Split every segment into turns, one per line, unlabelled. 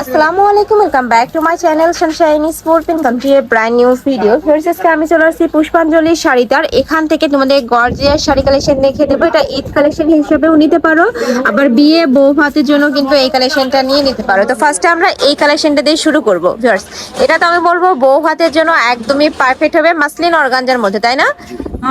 আসসালামু আলাইকুম, welcome back to my channel Sunshine sport pin country এর ব্র্যান্ড নিউ ভিডিও। আজকে আমি চলে আসছি পুষ্পাঞ্জলির শাড়িটার এখান থেকে তোমাদের গর্জিয়াস শাড়ি কালেকশন দেখে দেবো। এটা ঈদ কালেকশন হিসেবেও নিতে পারো, আবার বিয়ে বউ ভাতের জন্য কিন্তু এই কালেকশনটা নিয়ে নিতে পারো। তো ফার্স্টে আমরা এই কালেকশনটা দিয়ে শুরু করবো ভিউয়ার্স। এটা তো আমি বলবো বউ ভাতের জন্য একদমই পারফেক্ট হবে, মাসলিন অর্গানজার মধ্যে, তাই না?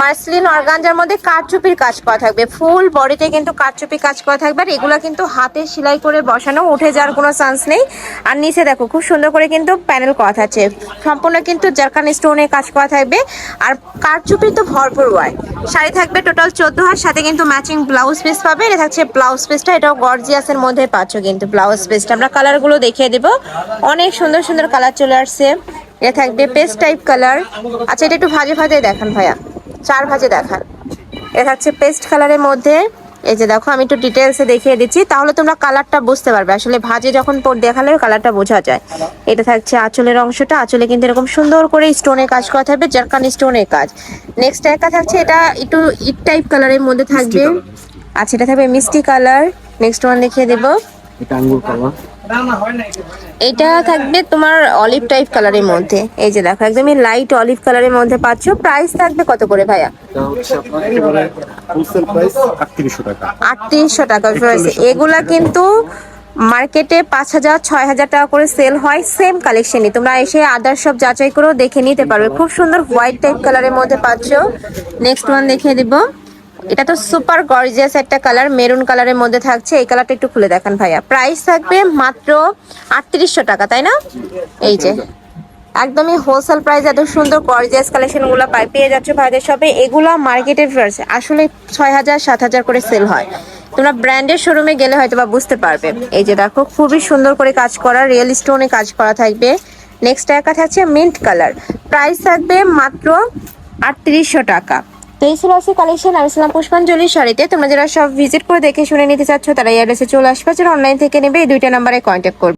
মাসলিন অর্গানজার মধ্যে কারচুপির কাজ করা থাকবে, ফুল বডিতে কিন্তু কারচুপি কাজ করা থাকবে। আর এগুলা কিন্তু হাতে সেলাই করে বসানো, উঠে যাওয়ার কোনো চান্স নেই। আর নিচে দেখো খুব সুন্দর করে কিন্তু প্যানেল করা থাকছে, সম্পূর্ণ কিন্তু জারকান স্টোনে কাজ করা থাকবে। আর কারচুপি তো ভরপুর ওয়াই শাড়ি থাকবে। টোটাল 14 হাত, সাথে কিন্তু ম্যাচিং ব্লাউজ পিস পাবে। এটা থাকছে ব্লাউজ পিসটা, এটাও গর্জিয়াসের মধ্যে পাচ্ছ কিন্তু ব্লাউজ পিসটা। আমরা কালারগুলো দেখিয়ে দেবো, অনেক সুন্দর সুন্দর কালার চলে আসছে। এটা থাকবে পেস্ট টাইপ কালার। আচ্ছা, এটা একটু ভাজে ভাজে দেখান ভাইয়া, 4 ভাজে দেখান। এটা হচ্ছে পেস্ট কালারের মধ্যে। এই যে দেখো, আমি একটু ডিটেলসে দেখিয়ে দিচ্ছি, তাহলে তোমরা কালারটা বুঝতে পারবে। আসলে ভাজে যখন দেখালে কালারটা বোঝা যায়। এটা থাকছে আঁচলের অংশটা, আঁচলে কিন্তু এরকম সুন্দর করে স্টোনের কাজ করা থাকবে, জারকান স্টোনের কাজ। নেক্সট একটা থাকছে, এটা একটু ইট টাইপ কালারের মধ্যে থাকবে। আচ্ছা, এটা থাকবে মিষ্টি কালার। নেক্সট ওয়ান দেখিয়ে দেবো,
এটা আঙ্গুর কালার।
এটা থাকবে তোমার অলিভ টাইপ কালারের মধ্যে। এই যে দেখো, একদমই লাইট অলিভ কালারের মধ্যে পাচ্ছ। প্রাইস থাকবে কত করে ভাইয়া?
এটা হচ্ছে আপনার একেবারে হোলসেল প্রাইস 3800 টাকা।
3800 টাকা। এগুলা কিন্তু মার্কেটে 5000 6000 টাকা করে সেল হয়, সেম কালেকশনই। তোমরা এসে আদার সব যাচাই করেও দেখে নিতে পারবে। খুব সুন্দর হোয়াইট টাইপ কালারের মধ্যে পাচ্ছ। নেক্সট ওয়ান দেখিয়ে দিব, এটা তো সুপার গর্জিয়াস একটা কালার, মেরুন কালারের মধ্যে থাকছে। এই কালারটা একটু খুলে দেখান ভাইয়া। প্রাইস থাকবে মাত্র 3800 টাকা, তাই না? এই যে একদমই হোলসেল প্রাইস, এত সুন্দর গর্জিয়াস কালেকশন গুলো পেয়ে যাচ্ছে ভাইদের শপে। এগুলা মার্কেটের আসলে 6000 7000 করে সেল হয়। তোমরা ব্র্যান্ডের শোরুমে গেলে হয়তো বা বুঝতে পারবে। এই যে দেখো, খুবই সুন্দর করে কাজ করা, রিয়েল স্টোনে কাজ করা থাকবে। নেক্সট একটা থাকছে মিন্ট কালার, প্রাইস থাকবে মাত্র 3800 টাকা। তো এই ছিল আজকে কালেকশন। আমি ছিলাম পুষ্পাঞ্জলির শাড়িতে। তোমরা যারা সব ভিজিট করে দেখে শুনে নিতে চাচ্ছ, তারা এই অ্যাড্রেসে চলে আসবে। যারা অনলাইন থেকে নেবে, এই 2টা নাম্বারে কন্ট্যাক্ট করবে।